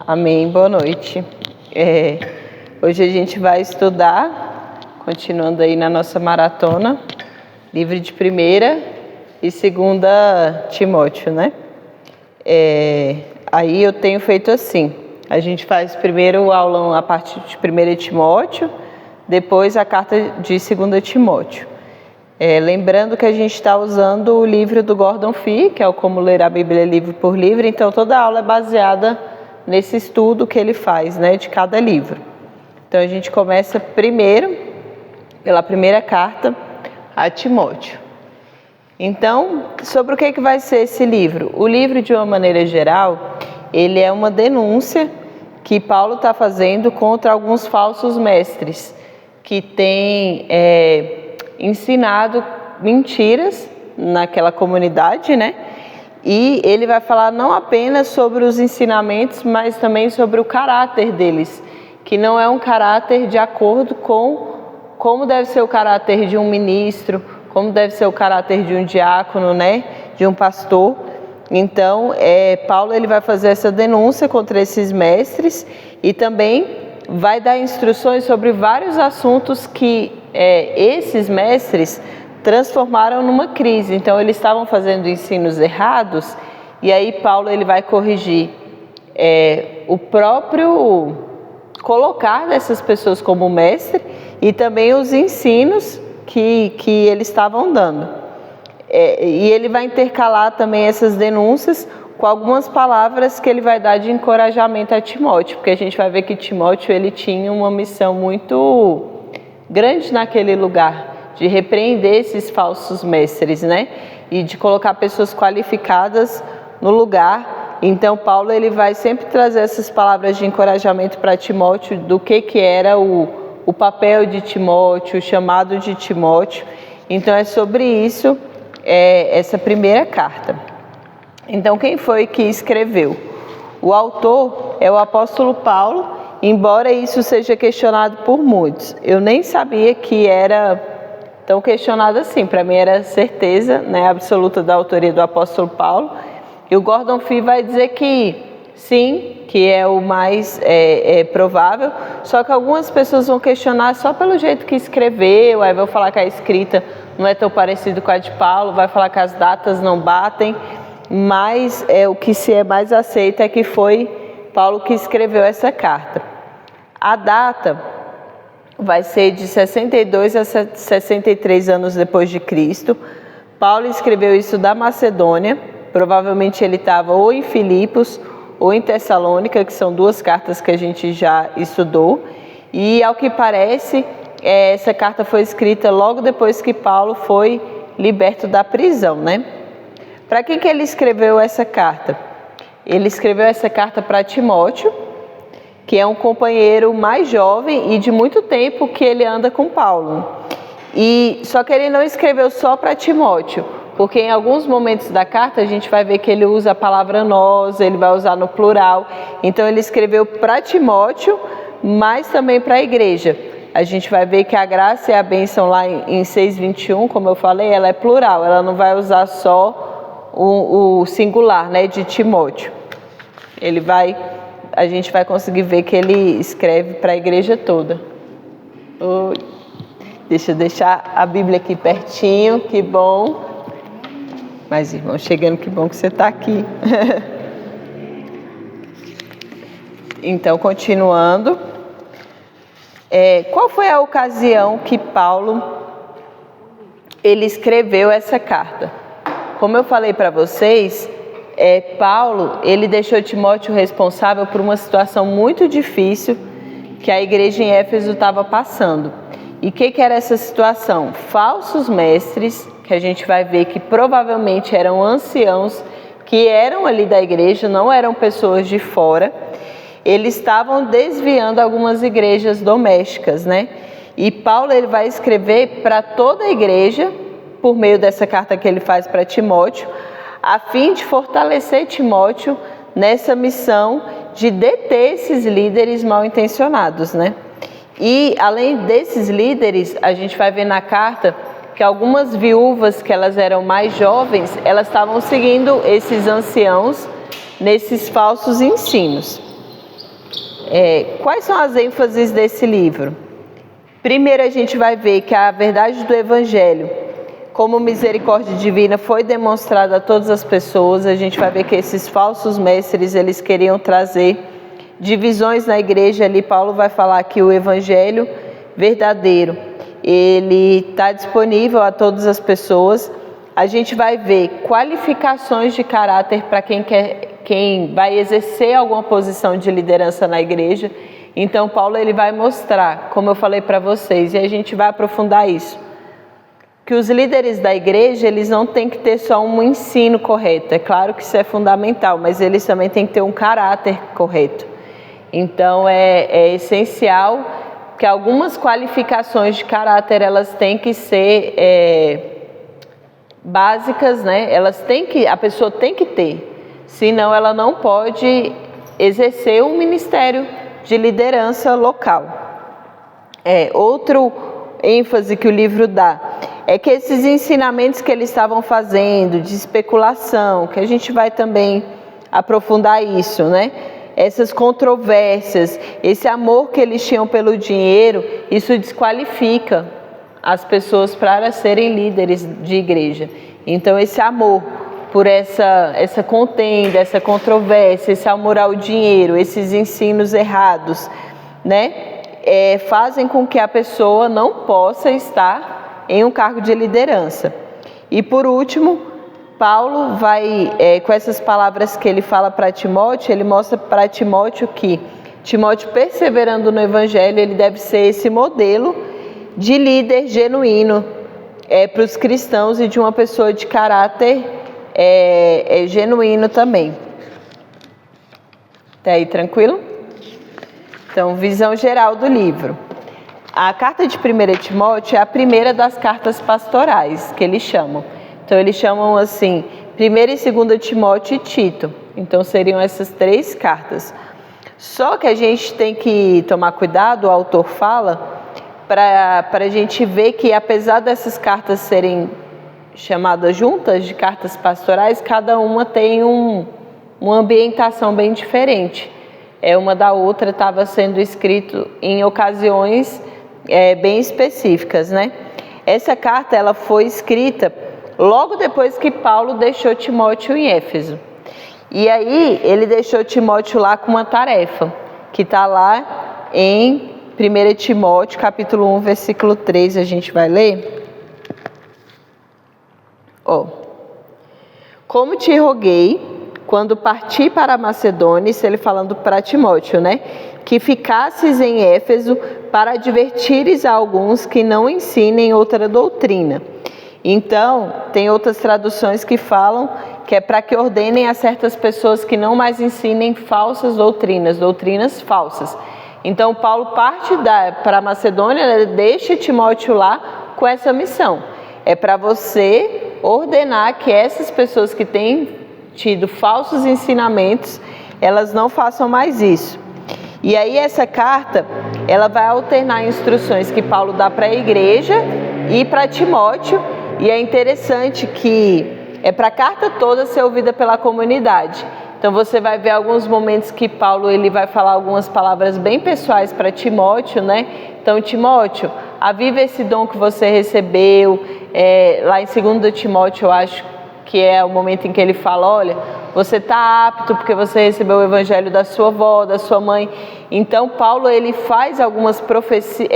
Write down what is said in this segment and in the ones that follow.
Amém, boa noite. Hoje a gente vai estudar, continuando aí na nossa maratona, livro de 1ª e 2ª Timóteo, né? Aí eu tenho feito assim, a gente faz primeiro o aulão a partir de 1ª Timóteo, depois a carta de 2ª Timóteo. Lembrando que a gente está usando o livro do Gordon Fee, que é o Como Ler a Bíblia Livro por Livro, então toda a aula é baseada nesse estudo que ele faz, né, de cada livro. Então a gente começa primeiro pela primeira carta a Timóteo. Então, sobre o que vai ser esse livro? O livro, de uma maneira geral, ele é uma denúncia que Paulo está fazendo contra alguns falsos mestres que têm ensinado mentiras naquela comunidade, né? E ele vai falar não apenas sobre os ensinamentos, mas também sobre o caráter deles, que não é um caráter de acordo com como deve ser o caráter de um ministro, como deve ser o caráter de um diácono, né? De um pastor. Então, Paulo ele vai fazer essa denúncia contra esses mestres e também vai dar instruções sobre vários assuntos que esses mestres transformaram numa crise. Então eles estavam fazendo ensinos errados e aí Paulo ele vai corrigir o próprio colocar dessas pessoas como mestre e também os ensinos que eles estavam dando. E ele vai intercalar também essas denúncias com algumas palavras que ele vai dar de encorajamento a Timóteo, porque a gente vai ver que Timóteo ele tinha uma missão muito grande naquele lugar, de repreender esses falsos mestres, né? E de colocar pessoas qualificadas no lugar. Então Paulo ele vai sempre trazer essas palavras de encorajamento para Timóteo do que era o papel de Timóteo, o chamado de Timóteo. Então é sobre isso essa primeira carta. Então quem foi que escreveu? O autor é o apóstolo Paulo, embora isso seja questionado por muitos. Eu nem sabia que era tão questionado assim. Para mim era certeza, né, absoluta da autoria do apóstolo Paulo. E o Gordon Fee vai dizer que sim, que é o mais provável. Só que algumas pessoas vão questionar só pelo jeito que escreveu. Aí vão falar que a escrita não é tão parecida com a de Paulo. Vai falar que as datas não batem. Mas o que se é mais aceito é que foi Paulo que escreveu essa carta. A data vai ser de 62 a 63 anos depois de Cristo. Paulo escreveu isso da Macedônia. Provavelmente ele estava ou em Filipos ou em Tessalônica, que são duas cartas que a gente já estudou. E ao que parece, essa carta foi escrita logo depois que Paulo foi liberto da prisão, né? Para quem que ele escreveu essa carta? Ele escreveu essa carta para Timóteo, que é um companheiro mais jovem e de muito tempo que ele anda com Paulo. Só que ele não escreveu só para Timóteo, porque em alguns momentos da carta a gente vai ver que ele usa a palavra nós, ele vai usar no plural. Então ele escreveu para Timóteo, mas também para a igreja. A gente vai ver que a graça e a bênção lá em 6:21, como eu falei, ela é plural, ela não vai usar só o singular, né, de Timóteo. A gente vai conseguir ver que ele escreve para a igreja toda. Deixa eu deixar a Bíblia aqui pertinho, que bom. Mas, irmão, chegando, que bom que você está aqui. Então, continuando. Qual foi a ocasião que Paulo ele escreveu essa carta? Como eu falei para vocês, Paulo ele deixou Timóteo responsável por uma situação muito difícil que a igreja em Éfeso estava passando. E o que era essa situação? Falsos mestres, que a gente vai ver que provavelmente eram anciãos, que eram ali da igreja, não eram pessoas de fora. Eles estavam desviando algumas igrejas domésticas, né? E Paulo ele vai escrever para toda a igreja, por meio dessa carta que ele faz para Timóteo, a fim de fortalecer Timóteo nessa missão de deter esses líderes mal intencionados, né? E além desses líderes, a gente vai ver na carta que algumas viúvas que elas eram mais jovens, elas estavam seguindo esses anciãos nesses falsos ensinos. Quais são as ênfases desse livro? Primeiro, a gente vai ver que a verdade do Evangelho, como misericórdia divina, foi demonstrada a todas as pessoas. A gente vai ver que esses falsos mestres, eles queriam trazer divisões na igreja. Ali Paulo vai falar que o Evangelho verdadeiro, ele está disponível a todas as pessoas. A gente vai ver qualificações de caráter para quem vai exercer alguma posição de liderança na igreja. Então Paulo ele vai mostrar, como eu falei para vocês, e a gente vai aprofundar isso, que os líderes da igreja, eles não têm que ter só um ensino correto. É claro que isso é fundamental, mas eles também têm que ter um caráter correto. Então é essencial que algumas qualificações de caráter, elas têm que ser básicas, né? A pessoa tem que ter, senão ela não pode exercer um ministério de liderança local. Outro ênfase que o livro dá é que esses ensinamentos que eles estavam fazendo de especulação, que a gente vai também aprofundar isso, né? Essas controvérsias, esse amor que eles tinham pelo dinheiro, isso desqualifica as pessoas para serem líderes de igreja. Então esse amor por essa contenda, essa controvérsia, esse amor ao dinheiro, esses ensinos errados, né, fazem com que a pessoa não possa estar em um cargo de liderança. E por último, Paulo vai, com essas palavras que ele fala para Timóteo, ele mostra para Timóteo que Timóteo, perseverando no Evangelho, ele deve ser esse modelo de líder genuíno para os cristãos e de uma pessoa de caráter genuíno também. Tá aí tranquilo? Então, visão geral do livro. A carta de 1 Timóteo é a primeira das cartas pastorais, que eles chamam. Então, eles chamam assim, 1 e 2 Timóteo e Tito. Então, seriam essas 3 cartas. Só que a gente tem que tomar cuidado, o autor fala, para a gente ver que, apesar dessas cartas serem chamadas juntas de cartas pastorais, cada uma tem uma ambientação bem diferente. Uma da outra estava sendo escrito em ocasiões bem específicas, né? Essa carta ela foi escrita logo depois que Paulo deixou Timóteo em Éfeso. E aí ele deixou Timóteo lá com uma tarefa, que está lá em 1 Timóteo, capítulo 1, versículo 3, a gente vai ler. Como te roguei, quando parti para a Macedônia, isso ele falando para Timóteo, né? Que ficasses em Éfeso para advertires a alguns que não ensinem outra doutrina. Então, tem outras traduções que falam que é para que ordenem a certas pessoas que não mais ensinem falsas doutrinas falsas. Então, Paulo parte para a Macedônia, deixa Timóteo lá com essa missão. É para você ordenar que essas pessoas que têm tido falsos ensinamentos, elas não façam mais isso. E aí essa carta, ela vai alternar instruções que Paulo dá para a igreja e para Timóteo. E é interessante que é para a carta toda ser ouvida pela comunidade. Então você vai ver alguns momentos que Paulo ele vai falar algumas palavras bem pessoais para Timóteo, né? Então, Timóteo, aviva esse dom que você recebeu. Lá em 2 Timóteo, eu acho que é o momento em que ele fala, olha, você está apto porque você recebeu o evangelho da sua avó, da sua mãe. Então, Paulo, ele faz algumas profecias,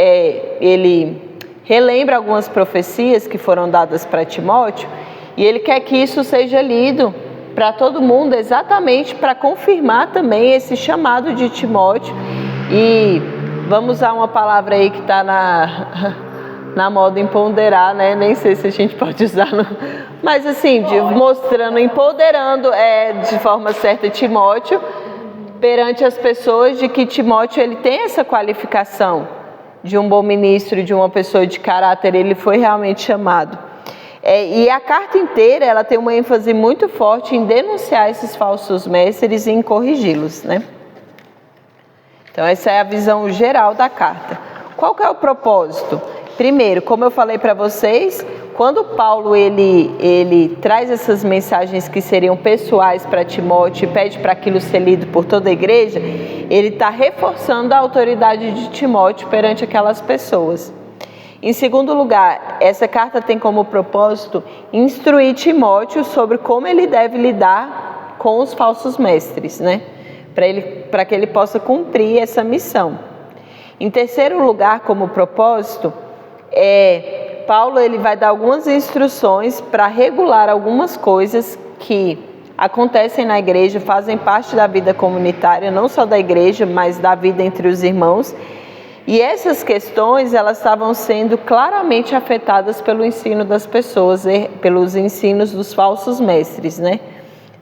ele relembra algumas profecias que foram dadas para Timóteo, e ele quer que isso seja lido para todo mundo, exatamente para confirmar também esse chamado de Timóteo. E vamos usar uma palavra aí que está na moda, empoderar, né? Nem sei se a gente pode usar, mas assim, empoderando de forma certa Timóteo perante as pessoas, de que Timóteo ele tem essa qualificação de um bom ministro, de uma pessoa de caráter, ele foi realmente chamado. E a carta inteira ela tem uma ênfase muito forte em denunciar esses falsos mestres e em corrigi-los, né? Então essa é a visão geral da carta. Qual que é o propósito? Primeiro, como eu falei para vocês, quando Paulo ele traz essas mensagens que seriam pessoais para Timóteo e pede para aquilo ser lido por toda a igreja, ele está reforçando a autoridade de Timóteo perante aquelas pessoas. Em segundo lugar, essa carta tem como propósito instruir Timóteo sobre como ele deve lidar com os falsos mestres, né? Para que ele possa cumprir essa missão. Em terceiro lugar, como propósito, Paulo ele vai dar algumas instruções para regular algumas coisas que acontecem na igreja, fazem parte da vida comunitária, não só da igreja, mas da vida entre os irmãos. E essas questões, elas estavam sendo claramente afetadas pelo ensino das pessoas, pelos ensinos dos falsos mestres, né?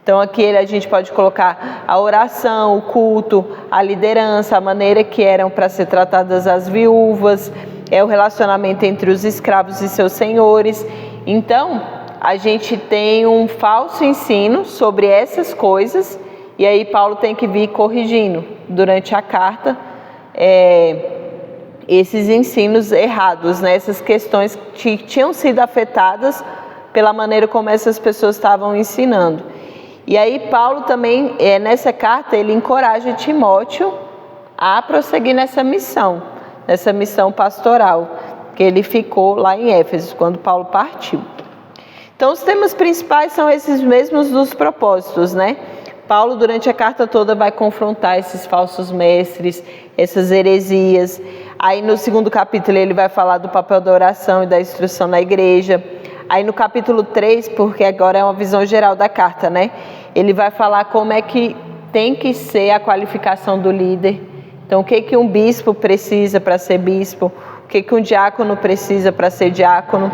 Então aqui a gente pode colocar a oração, o culto, a liderança, a maneira que eram para ser tratadas as viúvas, o relacionamento entre os escravos e seus senhores. Então, a gente tem um falso ensino sobre essas coisas, e aí Paulo tem que vir corrigindo durante a carta esses ensinos errados, né? Essas questões que tinham sido afetadas pela maneira como essas pessoas estavam ensinando. E aí Paulo também, nessa carta, ele encoraja Timóteo a prosseguir nessa missão pastoral, que ele ficou lá em Éfeso, quando Paulo partiu. Então, os temas principais são esses mesmos dos propósitos, né? Paulo, durante a carta toda, vai confrontar esses falsos mestres, essas heresias. Aí, no segundo capítulo, ele vai falar do papel da oração e da instrução na igreja. Aí, no capítulo 3, porque agora é uma visão geral da carta, né? Ele vai falar como é que tem que ser a qualificação do líder. Então, o que um bispo precisa para ser bispo? O que um diácono precisa para ser diácono?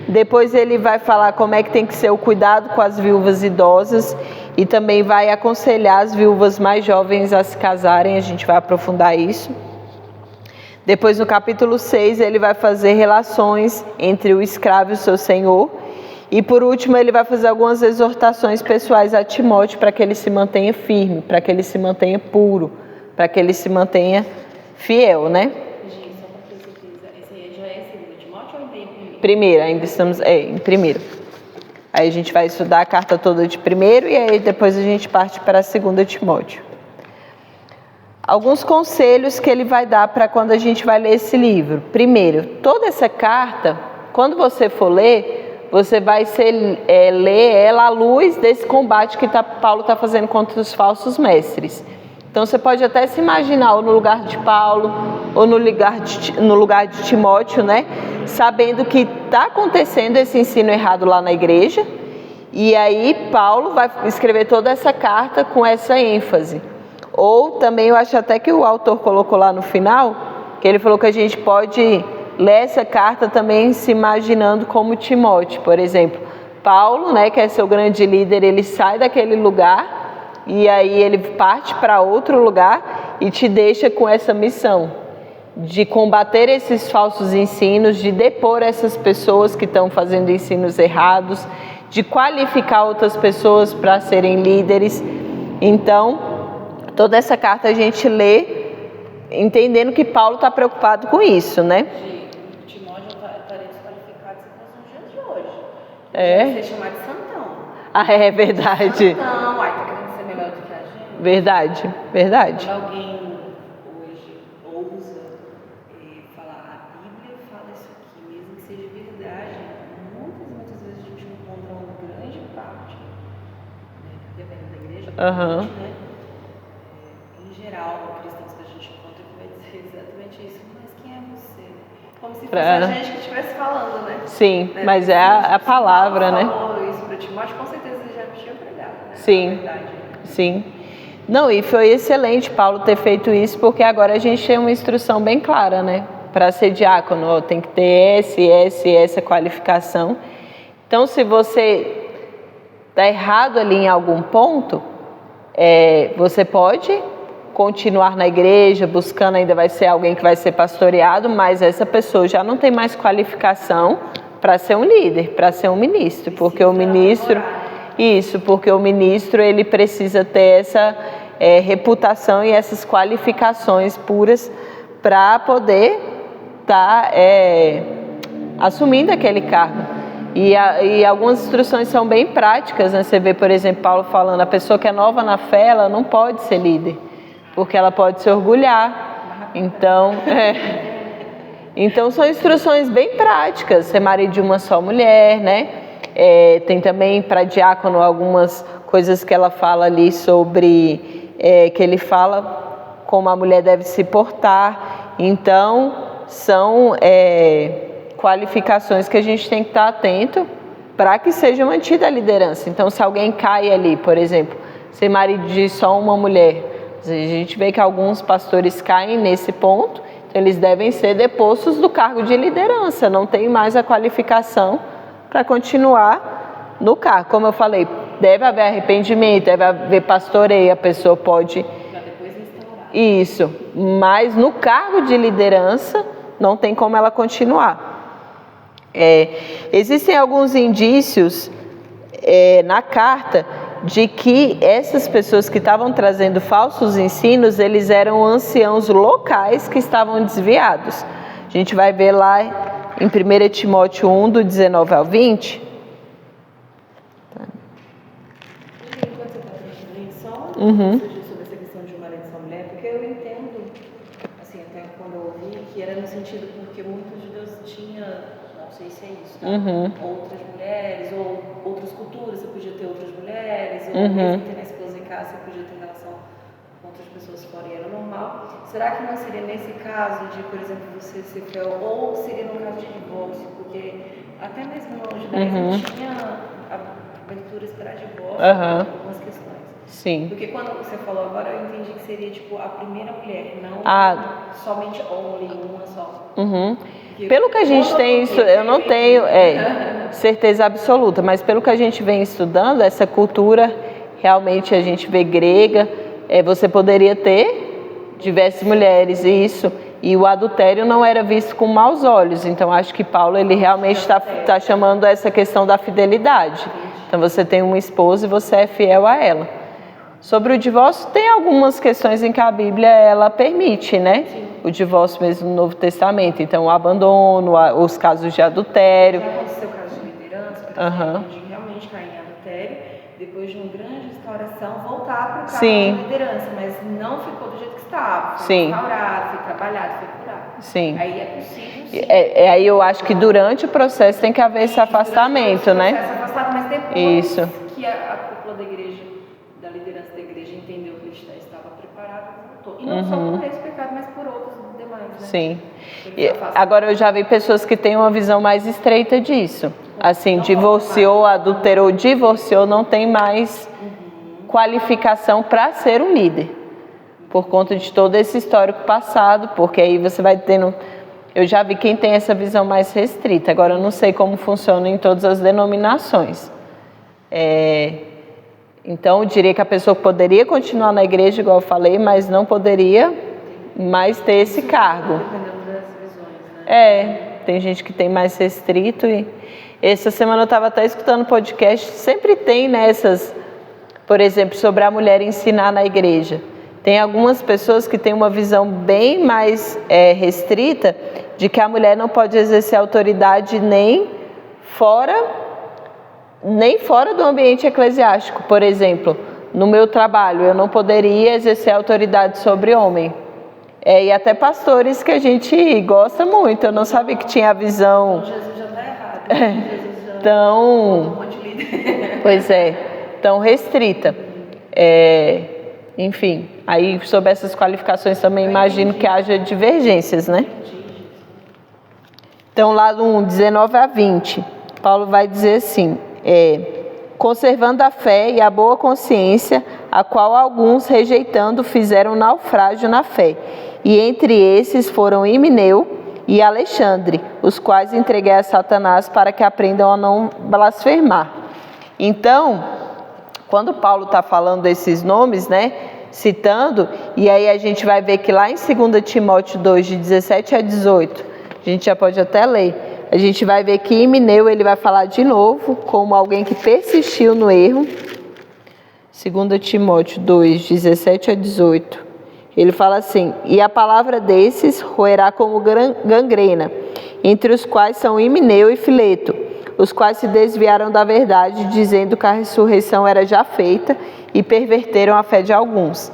Depois ele vai falar como é que tem que ser o cuidado com as viúvas idosas e também vai aconselhar as viúvas mais jovens a se casarem. A gente vai aprofundar isso. Depois, no capítulo 6, ele vai fazer relações entre o escravo e o seu senhor. E, por último, ele vai fazer algumas exortações pessoais a Timóteo para que ele se mantenha firme, para que ele se mantenha puro, para que ele se mantenha fiel, né? Gente, só para ter certeza, esse aí já é 2 Timóteo ou em primeiro? Primeiro, ainda estamos em primeiro. Aí a gente vai estudar a carta toda de primeiro e aí depois a gente parte para a 2 Timóteo. Alguns conselhos que ele vai dar para quando a gente vai ler esse livro. Primeiro, toda essa carta, quando você for ler, você vai ler ela à luz desse combate que Paulo está fazendo contra os falsos mestres. Então você pode até se imaginar ou no lugar de Paulo ou no lugar de Timóteo, né? Sabendo que está acontecendo esse ensino errado lá na igreja. E aí Paulo vai escrever toda essa carta com essa ênfase. Ou também eu acho até que o autor colocou lá no final, que ele falou que a gente pode ler essa carta também se imaginando como Timóteo, por exemplo. Paulo, né, que é seu grande líder, ele sai daquele lugar e aí ele parte para outro lugar e te deixa com essa missão de combater esses falsos ensinos, de depor essas pessoas que estão fazendo ensinos errados, de qualificar outras pessoas para serem líderes. Então, toda essa carta a gente lê entendendo que Paulo está preocupado com isso, né? Timóteo estaria desqualificado se fosse nos dias de hoje. É? Ser chamado de santão. Ah, é verdade. Não, tá querendo ser melhor do que a gente. Verdade, verdade. Quando alguém hoje ousa falar, a Bíblia fala isso aqui, mesmo que seja verdade, muitas vezes a gente encontra uma grande parte, né, dependendo da igreja, né? Em geral, cristãos que a gente encontra que vai dizer exatamente isso, mas quem é você? Como se fosse a gente que estivesse falando, né? Sim, né? Mas é a palavra, né? Falou isso para Timóteo, com certeza ele já tinha pregado, né? Sim, sim. Não, e foi excelente Paulo ter feito isso, porque agora a gente tem uma instrução bem clara, né? Para ser diácono, tem que ter essa qualificação. Então, se você está errado ali em algum ponto, você pode continuar na igreja, buscando, ainda vai ser alguém que vai ser pastoreado, mas essa pessoa já não tem mais qualificação para ser um líder, para ser um ministro, porque o ministro... Isso, porque o ministro ele precisa ter essa reputação e essas qualificações puras para poder estar assumindo aquele cargo. E algumas instruções são bem práticas, né? Você vê, por exemplo, Paulo falando, a pessoa que é nova na fé, ela não pode ser líder, porque ela pode se orgulhar. Então são instruções bem práticas, ser marido de uma só mulher, né? Tem também para diácono algumas coisas que ela fala ali sobre, que ele fala como a mulher deve se portar. Então são qualificações que a gente tem que estar atento para que seja mantida a liderança. Então se alguém cai ali, por exemplo, ser marido de só uma mulher, a gente vê que alguns pastores caem nesse ponto, então eles devem ser depostos do cargo de liderança, não tem mais a qualificação para continuar no cargo. Como eu falei, deve haver arrependimento, deve haver pastoreio, a pessoa pode... Para depois restaurar. Isso, mas no cargo de liderança não tem como ela continuar. Existem alguns indícios na carta de que essas pessoas que estavam trazendo falsos ensinos, eles eram anciãos locais que estavam desviados. A gente vai ver lá em 1 Timóteo 1, do 19 ao 20. Enquanto você está falando, só sobre essa questão de marido e sua mulher, porque eu entendo, assim, até quando eu ouvi, que era no sentido porque muitos judeus tinham, não sei se é isso, tá? Outras mulheres, ou outras culturas, você podia ter outras mulheres, ou mesmo ter a esposa em casa, você podia ter relação com outras pessoas fora e era normal. Será que não seria nesse caso de, por exemplo, você ser fiel, ou seria no caso de divórcio? Porque até mesmo no judaísmo tinha aberturas para divórcio, algumas questões. Sim. Porque quando você falou agora, eu entendi que seria tipo a primeira mulher, não somente only, uma só. Pelo que a gente tem, eu não tenho certeza absoluta, mas pelo que a gente vem estudando, essa cultura realmente a gente vê grega, você poderia ter diversas mulheres e o adultério não era visto com maus olhos. Então acho que Paulo ele realmente está chamando essa questão da fidelidade. Então você tem uma esposa e você é fiel a ela. Sobre o divórcio, tem algumas questões em que a Bíblia ela permite, né? O divórcio mesmo no Novo Testamento. Então o abandono, os casos de adultério. Já aconteceu o caso de liderança, por exemplo, de realmente cair em adultério, depois de uma grande restauração, voltar para o caso de liderança, mas não ficou do jeito que estava. Foi restaurado, foi trabalhado, foi curado. Aí é possível, aí eu acho que durante o processo tem que haver esse afastamento, né? Afastado, mas depois que a cúpula da igreja, da liderança da igreja entendeu que ele estava preparado, voltou. E não só por esse pecado, mas por outros demais, né? Sim. Agora eu já vi pessoas que têm uma visão mais estreita disso. Assim, divorciou, adulterou, divorciou, não tem mais qualificação para ser um líder. Por conta de todo esse histórico passado, porque aí você vai tendo... Eu já vi quem tem essa visão mais restrita. Agora eu não sei como funciona em todas as denominações. Então eu diria que a pessoa poderia continuar na igreja, igual eu falei, mas não poderia mais ter esse cargo. Tem gente que tem mais restrito. E essa semana eu estava até escutando podcast, sempre tem nessas, por exemplo, sobre a mulher ensinar na igreja. Tem algumas pessoas que têm uma visão bem mais restrita de que a mulher não pode exercer autoridade nem fora do ambiente eclesiástico. Por exemplo, no meu trabalho, eu não poderia exercer autoridade sobre homem. E até pastores que a gente gosta muito, eu não sabia que tinha a visão... Jesus já está errado. Jesus já pois tão restrita. Enfim, aí sobre essas qualificações também imagino que haja divergências, né? Então lá no 19 a 20, Paulo vai dizer assim, conservando a fé e a boa consciência, a qual alguns, rejeitando, fizeram naufrágio na fé. E entre esses foram Himeneu e Alexandre, os quais entreguei a Satanás para que aprendam a não blasfemar. Então, quando Paulo está falando desses nomes, né, citando, e aí a gente vai ver que lá em 2 Timóteo 2, de 17 a 18, a gente já pode até ler, a gente vai ver que Himeneu ele vai falar de novo como alguém que persistiu no erro. 2 Timóteo 2, 17 a 18. Ele fala assim, e a palavra desses roerá como gangrena, entre os quais são Himeneu e Fileto, os quais se desviaram da verdade, dizendo que a ressurreição era já feita e perverteram a fé de alguns.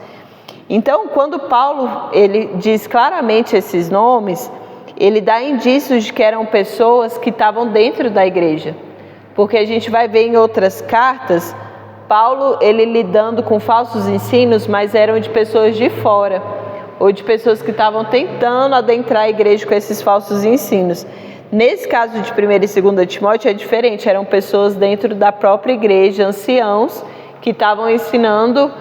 Então, quando Paulo ele diz claramente esses nomes, ele dá indícios de que eram pessoas que estavam dentro da igreja. Porque a gente vai ver em outras cartas, Paulo ele lidando com falsos ensinos, mas eram de pessoas de fora, ou de pessoas que estavam tentando adentrar a igreja com esses falsos ensinos. Nesse caso de 1ª e 2ª Timóteo é diferente, eram pessoas dentro da própria igreja, anciãos, que estavam ensinando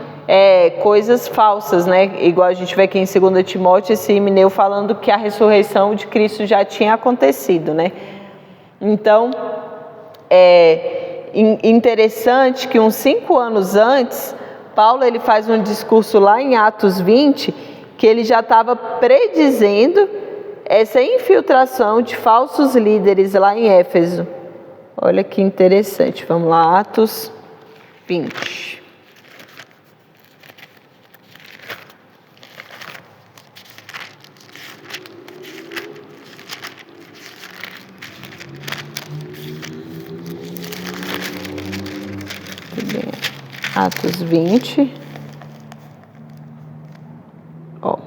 coisas falsas, né? Igual a gente vê aqui em 2 Timóteo, esse Himeneu falando que a ressurreição de Cristo já tinha acontecido, né? Então, é interessante que uns 5 anos antes, Paulo ele faz um discurso lá em Atos 20, que ele já estava predizendo essa infiltração de falsos líderes lá em Éfeso. Olha que interessante, vamos lá, Atos 20. Atos 20. Ó.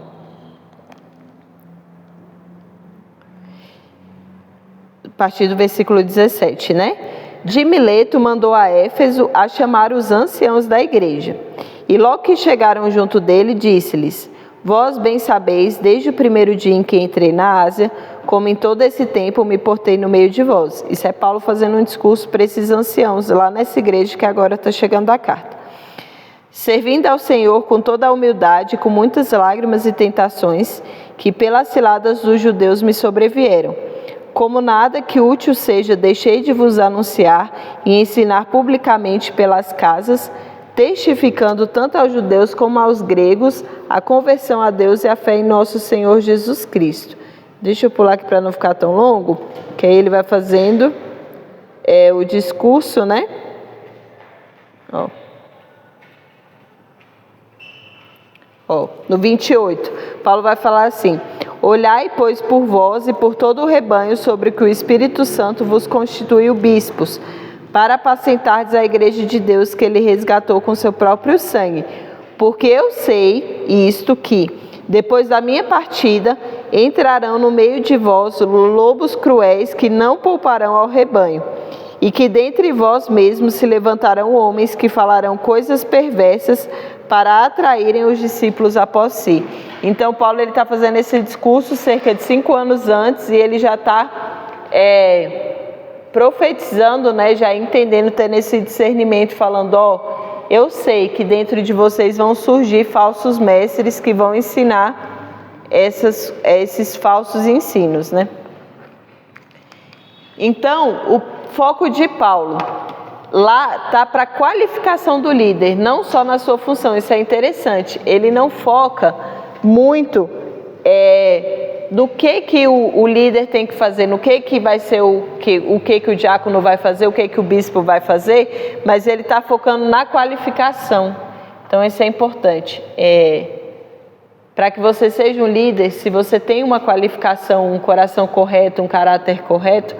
A partir do versículo 17, né? De Mileto mandou a Éfeso a chamar os anciãos da igreja. E logo que chegaram junto dele, disse-lhes: Vós bem sabeis, desde o primeiro dia em que entrei na Ásia, como em todo esse tempo me portei no meio de vós. Isso é Paulo fazendo um discurso para esses anciãos lá nessa igreja que agora está chegando a carta. Servindo ao Senhor com toda a humildade, com muitas lágrimas e tentações, que pelas ciladas dos judeus me sobrevieram. Como nada que útil seja, deixei de vos anunciar e ensinar publicamente pelas casas, testificando tanto aos judeus como aos gregos a conversão a Deus e a fé em nosso Senhor Jesus Cristo. Deixa eu pular aqui para não ficar tão longo, que aí ele vai fazendo o discurso, né? No 28, Paulo vai falar assim: Olhai, pois, por vós e por todo o rebanho sobre que o Espírito Santo vos constituiu bispos, para apacentardes a igreja de Deus que ele resgatou com seu próprio sangue. Porque eu sei isto que, depois da minha partida, entrarão no meio de vós lobos cruéis que não pouparão ao rebanho, e que dentre vós mesmos se levantarão homens que falarão coisas perversas para atraírem os discípulos após si. Então Paulo está fazendo esse discurso cerca de 5 anos antes, e ele já está profetizando, né, já entendendo, tendo esse discernimento, falando: eu sei que dentro de vocês vão surgir falsos mestres que vão ensinar esses falsos ensinos, né? Então, o foco de Paulo lá está para a qualificação do líder, não só na sua função. Isso é interessante. Ele não foca muito no que o líder tem que fazer, no que vai ser o que o diácono vai fazer, o que o bispo vai fazer, mas ele está focando na qualificação. Então isso é importante. Para que você seja um líder, se você tem uma qualificação, um coração correto, um caráter correto,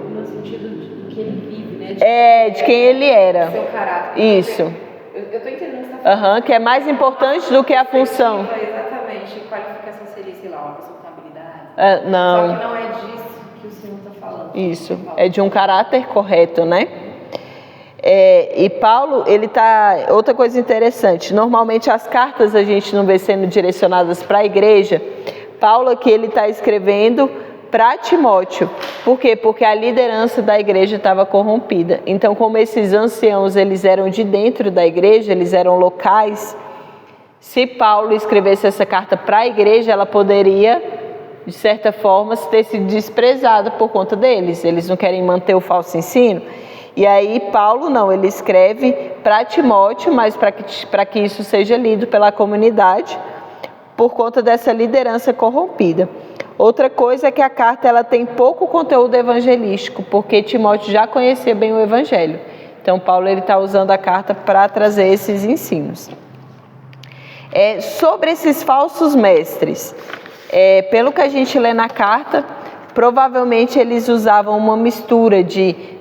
no sentido de que ele vive, né? De quem ele era. Seu caráter. Isso. Eu estou entendendo o que você está falando. Que é mais importante do que a função. Exatamente. Qualificação seria, sei lá, uma pessoa com habilidade. Não. Só que não é disso que o Senhor está falando. Isso. É de um caráter correto, né? E Paulo, outra coisa interessante, normalmente as cartas a gente não vê sendo direcionadas para a igreja. Paulo aqui, ele está escrevendo para Timóteo. Por quê? Porque a liderança da igreja estava corrompida. Então, como esses anciãos, eles eram de dentro da igreja, eles eram locais, se Paulo escrevesse essa carta para a igreja, ela poderia, de certa forma, ter sido desprezada por conta deles. Eles não querem manter o falso ensino. E aí Paulo não, ele escreve para Timóteo, mas para que isso seja lido pela comunidade, por conta dessa liderança corrompida. Outra coisa é que a carta ela tem pouco conteúdo evangelístico, porque Timóteo já conhecia bem o evangelho. Então Paulo está usando a carta para trazer esses ensinos. Sobre esses falsos mestres, pelo que a gente lê na carta, provavelmente eles usavam uma mistura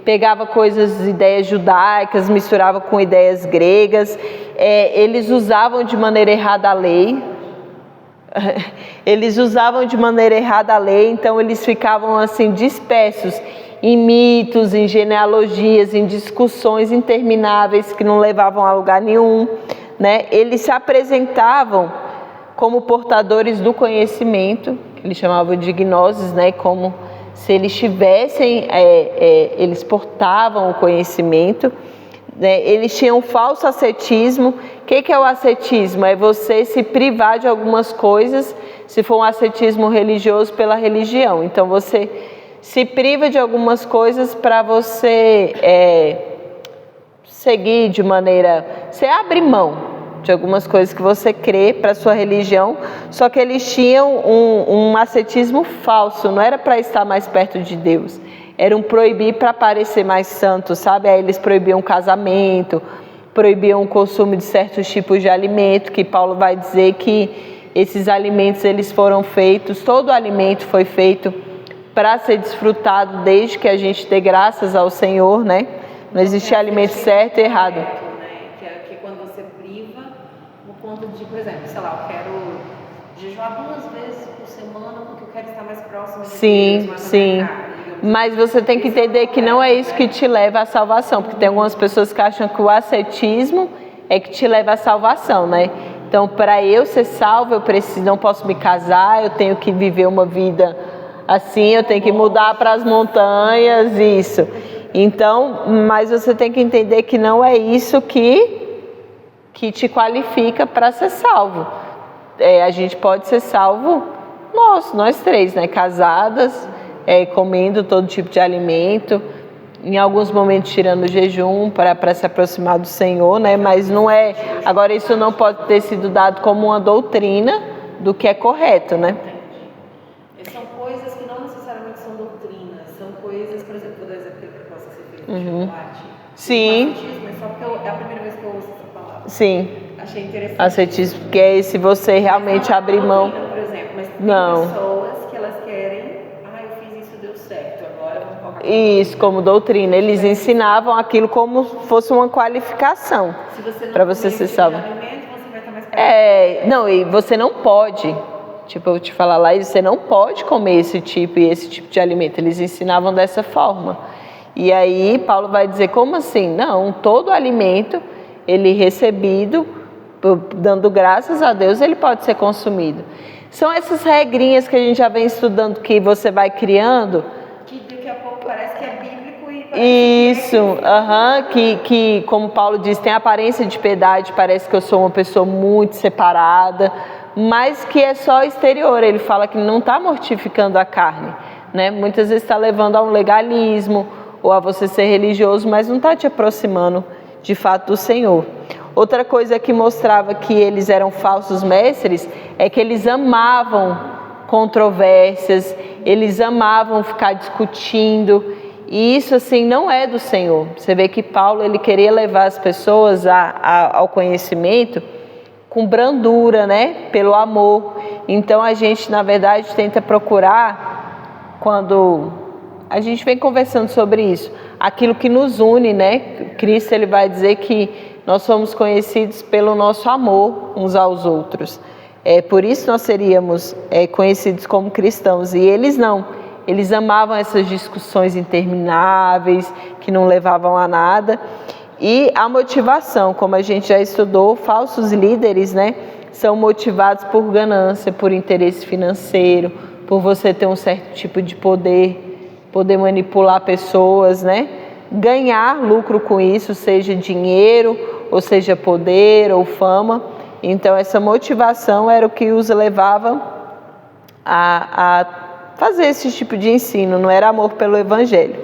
pegava ideias judaicas, misturava com ideias gregas, eles usavam de maneira errada a lei, então eles ficavam assim dispersos em mitos, em genealogias, em discussões intermináveis que não levavam a lugar nenhum, né? Eles se apresentavam como portadores do conhecimento, que eles chamavam de gnoses, né? Como se eles tivessem, eles portavam o conhecimento, né? Eles tinham um falso ascetismo. O que é o ascetismo? É você se privar de algumas coisas, se for um ascetismo religioso, pela religião. Então você se priva de algumas coisas para você seguir de maneira... Você abre mão de algumas coisas que você crê para a sua religião, só que eles tinham um ascetismo falso, não era para estar mais perto de Deus, era um proibir para parecer mais santo, sabe? Aí eles proibiam o casamento, proibiam o consumo de certos tipos de alimento, que Paulo vai dizer que esses alimentos eles foram feitos, todo alimento foi feito para ser desfrutado desde que a gente dê graças ao Senhor, né? Não existe alimento certo e errado. Que quando você priva, no ponto de, por exemplo, sei lá, eu quero jejuar 2 vezes por semana porque eu quero estar mais próximo de Deus. Sim. Mas você tem que entender que não é isso que te leva à salvação, porque tem algumas pessoas que acham que o ascetismo é que te leva à salvação, né? Então, para eu ser salvo, não posso me casar, eu tenho que viver uma vida assim, eu tenho que mudar para as montanhas, isso. Então, mas você tem que entender que não é isso que te qualifica para ser salvo. A gente pode ser salvo, nós 3, né? Casadas, comendo todo tipo de alimento, em alguns momentos tirando o jejum para se aproximar do Senhor, né? Mas não é... Agora, isso não pode ter sido dado como uma doutrina do que é correto, né? São coisas que não necessariamente são doutrinas, são coisas, por exemplo, vou dar exemplo da proposta que você fez de chocolate. Sim. Mas só porque é a primeira vez que eu ouço essa palavra. Sim. Achei interessante. Ascetismo, porque é se você realmente abrir mão. Por exemplo, mas tem pessoas que elas querem, eu fiz isso, deu certo, agora eu vou colocar. Isso, como doutrina. Eles ensinavam aquilo como fosse uma qualificação para você ser salvo. Você vai estar mais perto. Não, e você não pode. Tipo, eu te falar lá, você não pode comer esse tipo de alimento. Eles ensinavam dessa forma. E aí, Paulo vai dizer, como assim? Não, todo alimento, ele recebido, dando graças a Deus, ele pode ser consumido. São essas regrinhas que a gente já vem estudando, que você vai criando. Que daqui a pouco parece que é bíblico e parece Isso, que como Paulo diz, tem aparência de piedade, parece que eu sou uma pessoa muito separada, mas que é só exterior. Ele fala que não está mortificando a carne, né? Muitas vezes está levando a um legalismo ou a você ser religioso, mas não está te aproximando de fato do Senhor. Outra coisa que mostrava que eles eram falsos mestres é que eles amavam controvérsias, eles amavam ficar discutindo, e isso assim não é do Senhor. Você vê que Paulo ele queria levar as pessoas ao conhecimento com brandura, né? Pelo amor. Então a gente, na verdade, tenta procurar, quando a gente vem conversando sobre isso, aquilo que nos une, né? Cristo ele vai dizer que nós somos conhecidos pelo nosso amor uns aos outros. Por isso nós seríamos conhecidos como cristãos. E eles não. Eles amavam essas discussões intermináveis, que não levavam a nada. E a motivação, como a gente já estudou, falsos líderes, né, são motivados por ganância, por interesse financeiro, por você ter um certo tipo de poder manipular pessoas, né, ganhar lucro com isso, seja dinheiro, ou seja poder ou fama. Então essa motivação era o que os levava a fazer esse tipo de ensino, não era amor pelo Evangelho.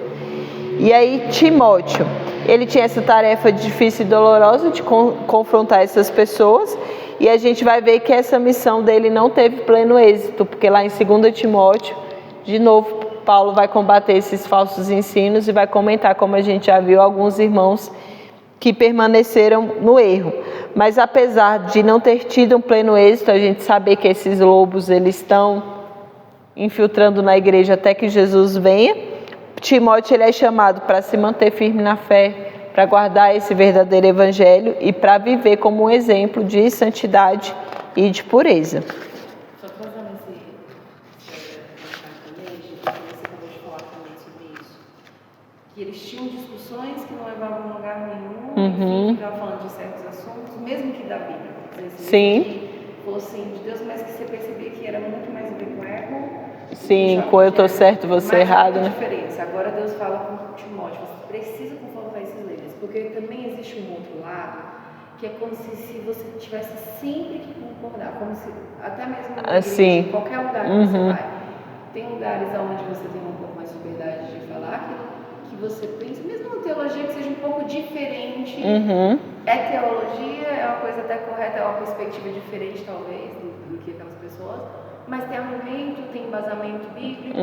E aí Timóteo, ele tinha essa tarefa difícil e dolorosa de confrontar essas pessoas, e a gente vai ver que essa missão dele não teve pleno êxito, porque lá em 2 Timóteo, de novo, Paulo vai combater esses falsos ensinos e vai comentar, como a gente já viu, alguns irmãos que permaneceram no erro. Mas apesar de não ter tido um pleno êxito, a gente saber que esses lobos eles estão infiltrando na igreja até que Jesus venha. Timóteo ele é chamado para se manter firme na fé, para guardar esse verdadeiro evangelho e para viver como um exemplo de santidade e de pureza. Só trazendo esse você acabou de falar também sobre isso, que eles tinham discussões que não levavam a lugar nenhum, ficavam falando de certos assuntos, mesmo que da Bíblia. Sim. Que fossem de Deus, mas que você percebia que era muito mais a ver com ego. Sim, com eu estou certo, você errado, né? Diferença. Agora Deus fala com Timóteo, você precisa confrontar esses líderes, porque também existe um outro lado, que é como se você tivesse sempre que concordar, como se até mesmo na igreja, em qualquer lugar que você vai, tem lugares onde você tem um pouco mais de liberdade de falar aquilo que você pensa, mesmo uma teologia que seja um pouco diferente, é teologia, é uma coisa até correta, é uma perspectiva diferente talvez do que aquelas pessoas, mas tem argumento, tem embasamento bíblico.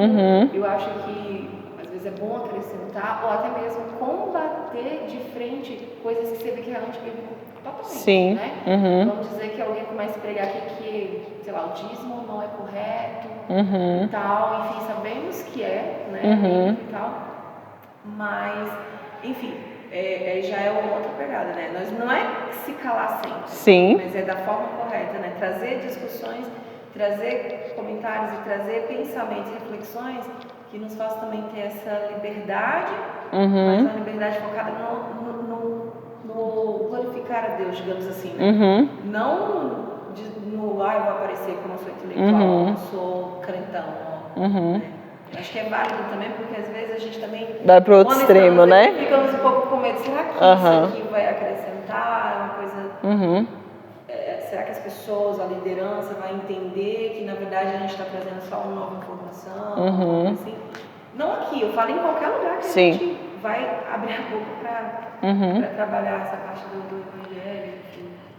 Eu acho que às vezes é bom acrescentar ou até mesmo combater de frente coisas que você vê que é antibíblico totalmente, né? Vamos dizer que alguém começa a pregar aqui que, sei lá, o dízimo não é correto e tal, enfim, sabemos que é, né? E tal, mas, enfim, já é uma outra pegada, né? Nós não é se calar sempre, mas é da forma correta, né? Trazer discussões, trazer comentários e trazer pensamentos, reflexões que nos façam também ter essa liberdade, mas uma liberdade focada no glorificar a Deus, digamos assim, né? Não eu vou aparecer como eu sou intelectual, eu sou crentão, né? Acho que é válido também, porque às vezes a gente também vai para o outro extremo, né? Ficamos um pouco com medo, será que isso aqui vai acrescentar uma coisa... Será que as pessoas, a liderança vai entender que na verdade a gente está trazendo só uma nova informação? Assim? Não aqui, eu falo em qualquer lugar que a gente vai abrir a boca para trabalhar essa parte do evangelho.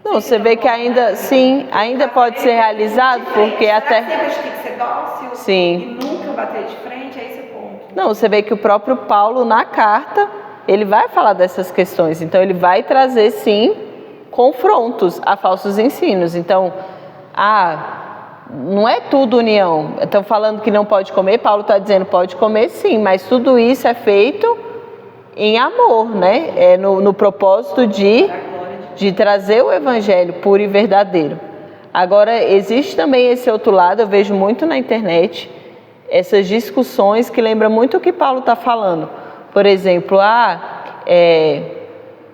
Não, você vê que ainda pode ser realizado, porque até... Será que a gente tem que ser dócil e nunca bater de frente? É esse o ponto. Não, você vê que o próprio Paulo, na carta, ele vai falar dessas questões. Então, ele vai trazer, sim, confrontos a falsos ensinos. Então, não é tudo união. Estão falando que não pode comer, Paulo está dizendo pode comer sim, mas tudo isso é feito em amor, né? É no propósito de trazer o evangelho puro e verdadeiro. Agora, existe também esse outro lado, eu vejo muito na internet, essas discussões que lembram muito o que Paulo está falando. Por exemplo,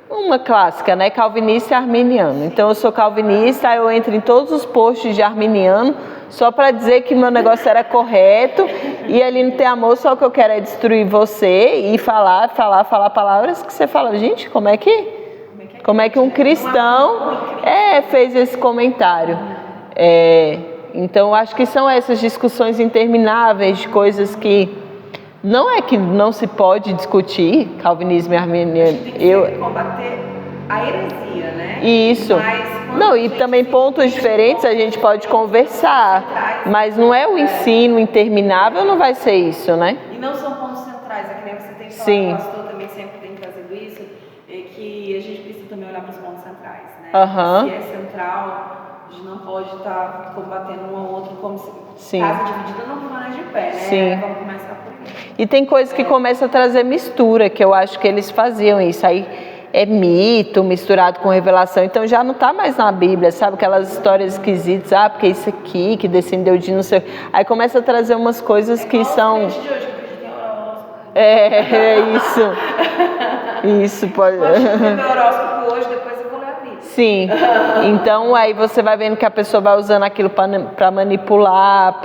uma clássica, né? Calvinista e arminiano. Então, eu sou calvinista, eu entro em todos os posts de arminiano só para dizer que meu negócio era correto e ali não tem amor, só o que eu quero é destruir você e falar palavras que você fala, gente, como é que um cristão fez esse comentário? Então, acho que são essas discussões intermináveis de coisas que não é que não se pode discutir calvinismo e arminiano. Tem que combater a heresia, né? Isso. Não, e também pontos diferentes a gente pode conversar, mas não é o ensino interminável, não vai ser isso, né? E não são pontos centrais, é que nem você tem que falar, o pastor também sempre tem trazido isso, que a gente precisa também olhar para os pontos centrais, né? Se é central, a gente não pode estar combatendo um ao outro como se casa dividida não permanece de pé, né? Vamos começar por aí. E tem coisas que começam a trazer mistura, que eu acho que eles faziam isso. Aí é mito misturado com revelação, então já não está mais na Bíblia, sabe? Aquelas histórias esquisitas, porque isso aqui, que descendeu de não sei... Aí começa a trazer umas coisas que são... Isso pode... Pode ter meu horóscopo hoje, depois eu vou ler a Bíblia. Sim, então aí você vai vendo que a pessoa vai usando aquilo para manipular,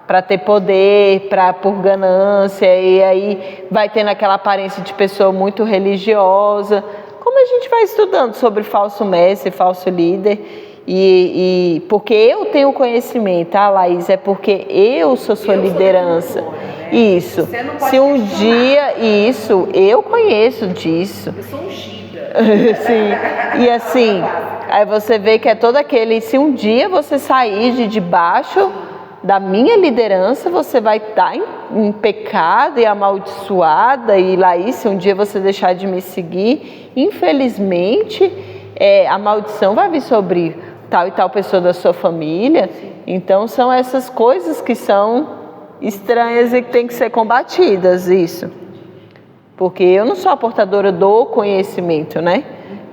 para ter poder, por ganância, e aí vai tendo aquela aparência de pessoa muito religiosa. Como a gente vai estudando sobre falso mestre, falso líder, e porque eu tenho conhecimento, Laís, é porque eu sou sua liderança. Isso. Se um dia, eu conheço disso. Eu sou ungida. Sim. E assim, aí você vê que é todo aquele, se um dia você sair de debaixo da minha liderança, você vai estar em pecado e amaldiçoada, e Laís, se um dia você deixar de me seguir, infelizmente, a maldição vai vir sobre tal e tal pessoa da sua família. Então são essas coisas que são estranhas e que tem que ser combatidas, isso. Porque eu não sou a portadora do conhecimento, né?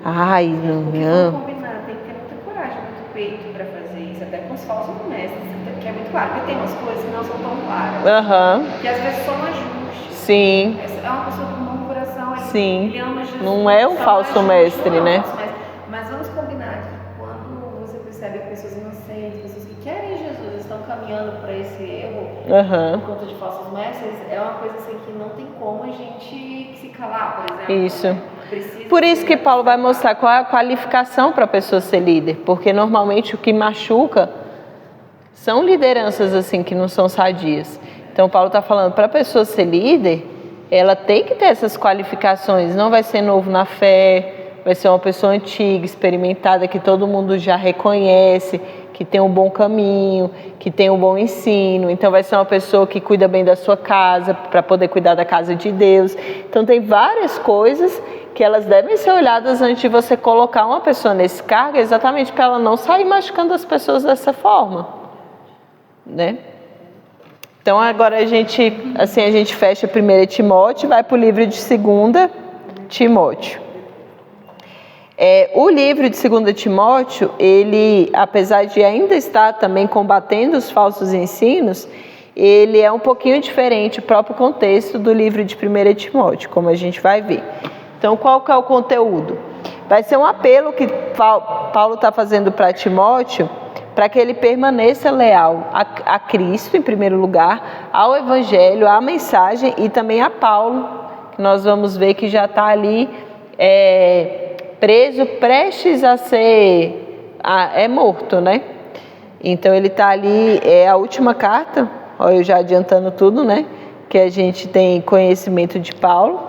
Ai, não. Combinar, tem que ter muita coragem, muito peito para fazer isso, até com os falsos mestres, que é muito claro, porque tem umas coisas que não são tão claras, que às vezes são ajustes. Sim. É uma pessoa com um bom coração, Sim. ele ama Jesus. Não é um falso mestre, né? Mas vamos combinar que quando você percebe que pessoas inocentes, pessoas que querem Jesus, estão caminhando para esse erro, por conta de falsos mestres, é uma coisa assim que não tem como a gente se calar, por exemplo. Isso. Por isso que Paulo vai mostrar qual é a qualificação para a pessoa ser líder, porque normalmente o que machuca são lideranças assim que não são sadias. Então Paulo está falando, para a pessoa ser líder, ela tem que ter essas qualificações, não vai ser novo na fé, vai ser uma pessoa antiga, experimentada, que todo mundo já reconhece, que tem um bom caminho, que tem um bom ensino. Então vai ser uma pessoa que cuida bem da sua casa, para poder cuidar da casa de Deus. Então tem várias coisas que elas devem ser olhadas antes de você colocar uma pessoa nesse cargo, exatamente para ela não sair machucando as pessoas dessa forma, né? Então agora a gente fecha 1 Timóteo e vai para o livro de 2 Timóteo. O livro de 2 Timóteo, ele, apesar de ainda estar também combatendo os falsos ensinos, ele é um pouquinho diferente, o próprio contexto do livro de 1 Timóteo, como a gente vai ver. Então, qual que é o conteúdo? Vai ser um apelo que Paulo está fazendo para Timóteo, para que ele permaneça leal a Cristo, em primeiro lugar, ao Evangelho, à mensagem e também a Paulo, que nós vamos ver que já está ali preso, prestes a ser morto, né? Então ele está ali, a última carta, ó, eu já adiantando tudo, né? Que a gente tem conhecimento de Paulo.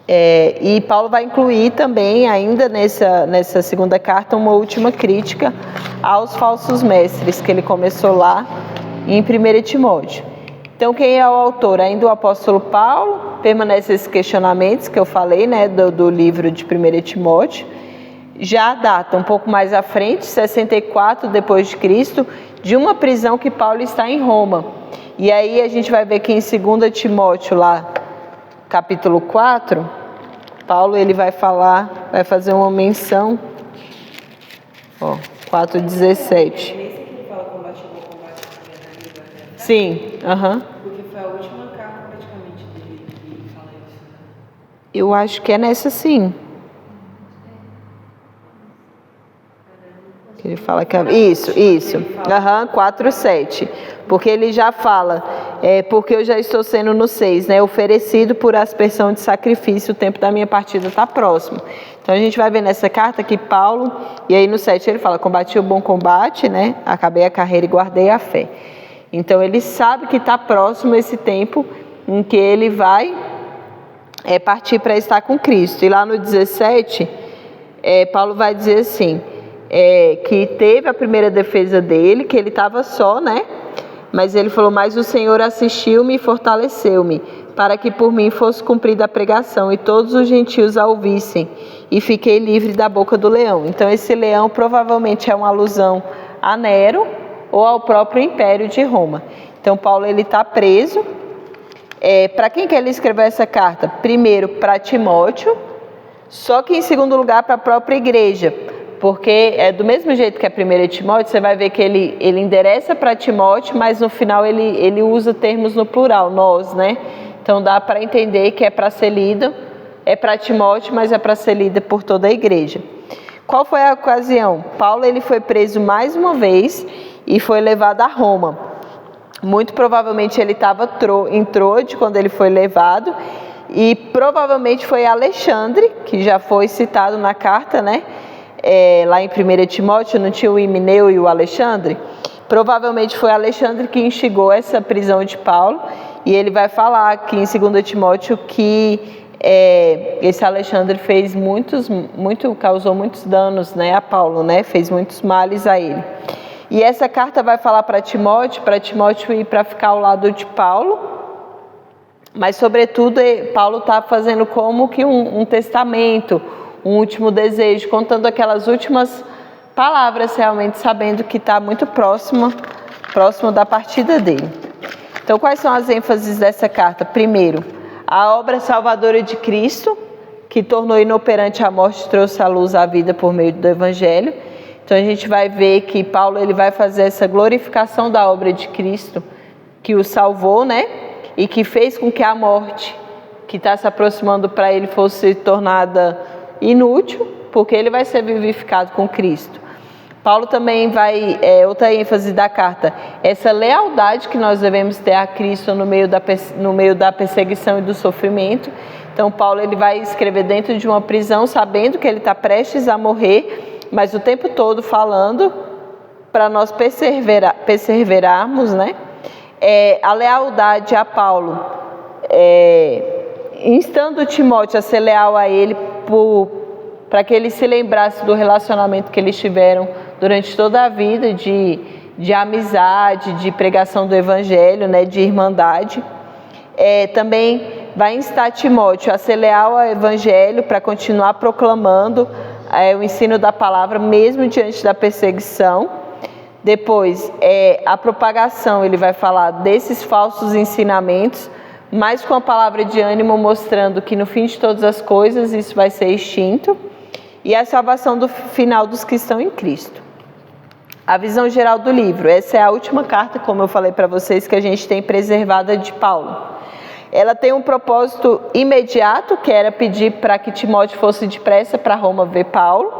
E Paulo vai incluir também, ainda nessa segunda carta, uma última crítica aos falsos mestres, que ele começou lá em 1 Timóteo. Então, quem é o autor? Ainda o apóstolo Paulo, permanece esses questionamentos que eu falei, né, do livro de 1 Timóteo. Já data um pouco mais à frente, 64 depois de Cristo, de uma prisão que Paulo está em Roma. E aí a gente vai ver que em 2 Timóteo, lá, capítulo 4, Paulo ele vai fazer uma menção, 4:17. Sim, Porque foi a última carta praticamente dele que fala isso, né? Eu acho que é nessa sim. Que ele fala que isso, 4:7. Porque ele já fala, porque eu já estou sendo no 6, né? Oferecido por aspersão de sacrifício, o tempo da minha partida está próximo. Então a gente vai ver nessa carta que Paulo, e aí no 7 ele fala, combati o bom combate, né? Acabei a carreira e guardei a fé. Então ele sabe que está próximo esse tempo em que ele vai partir para estar com Cristo. E lá no 17, Paulo vai dizer assim, que teve a primeira defesa dele, que ele estava só, né? Mas ele falou, mas o Senhor assistiu-me e fortaleceu-me, para que por mim fosse cumprida a pregação e todos os gentios a ouvissem, e fiquei livre da boca do leão. Então esse leão provavelmente é uma alusão a Nero, ou ao próprio Império de Roma. Então Paulo ele está preso. Para quem que ele escreveu essa carta? Primeiro para Timóteo, só que em segundo lugar para a própria igreja, porque do mesmo jeito que a 1 Timóteo, você vai ver que ele endereça para Timóteo, mas no final ele usa termos no plural, nós, né? Então dá para entender que é para ser lido, é para Timóteo, mas é para ser lida por toda a igreja. Qual foi a ocasião? Paulo ele foi preso mais uma vez e foi levado a Roma. Muito provavelmente ele estava em Troade quando ele foi levado, e provavelmente foi Alexandre, que já foi citado na carta, né? Lá em 1 Timóteo, não tinha o Himeneu e o Alexandre? Provavelmente foi Alexandre que instigou essa prisão de Paulo, e ele vai falar aqui em 2 Timóteo que esse Alexandre causou muitos danos, né, a Paulo, né? Fez muitos males a ele. E essa carta vai falar para Timóteo ir para ficar ao lado de Paulo, mas sobretudo Paulo está fazendo como que um testamento, um último desejo, contando aquelas últimas palavras, realmente sabendo que está muito próximo da partida dele. Então, quais são as ênfases dessa carta? Primeiro, a obra salvadora de Cristo, que tornou inoperante a morte e trouxe à luz a vida por meio do Evangelho. Então, a gente vai ver que Paulo ele vai fazer essa glorificação da obra de Cristo, que o salvou, né? E que fez com que a morte, que está se aproximando para ele, fosse tornada inútil, porque ele vai ser vivificado com Cristo. Paulo também vai, outra ênfase da carta, essa lealdade que nós devemos ter a Cristo no meio da perseguição e do sofrimento. Então, Paulo ele vai escrever dentro de uma prisão, sabendo que ele está prestes a morrer, mas o tempo todo falando para nós perseverarmos, né? A lealdade a Paulo, instando Timóteo a ser leal a ele, para que ele se lembrasse do relacionamento que eles tiveram durante toda a vida, de amizade, de pregação do Evangelho, né, de irmandade. Também vai instar Timóteo a ser leal ao Evangelho para continuar proclamando o ensino da palavra, mesmo diante da perseguição. Depois, a propagação, ele vai falar desses falsos ensinamentos, mas com a palavra de ânimo, mostrando que no fim de todas as coisas isso vai ser extinto. E a salvação do final dos que estão em Cristo. A visão geral do livro. Essa é a última carta, como eu falei para vocês, que a gente tem preservada de Paulo. Ela tem um propósito imediato, que era pedir para que Timóteo fosse depressa para Roma ver Paulo,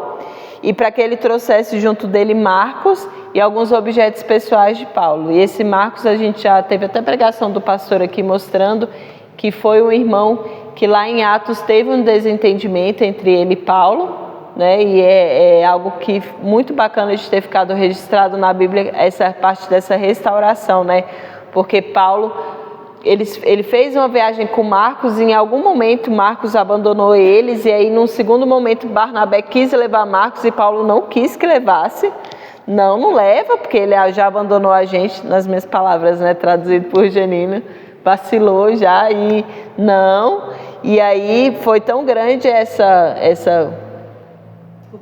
e para que ele trouxesse junto dele Marcos e alguns objetos pessoais de Paulo. E esse Marcos, a gente já teve até pregação do pastor aqui mostrando que foi um irmão que lá em Atos teve um desentendimento entre ele e Paulo, né? E é algo que muito bacana de ter ficado registrado na Bíblia, essa parte dessa restauração, né? Porque Paulo, ele fez uma viagem com Marcos e em algum momento Marcos abandonou eles, e aí num segundo momento Barnabé quis levar Marcos e Paulo não quis que levasse. Não leva, porque ele já abandonou a gente, nas minhas palavras, né? Traduzido por Janina, vacilou já e não. E aí foi tão grande essa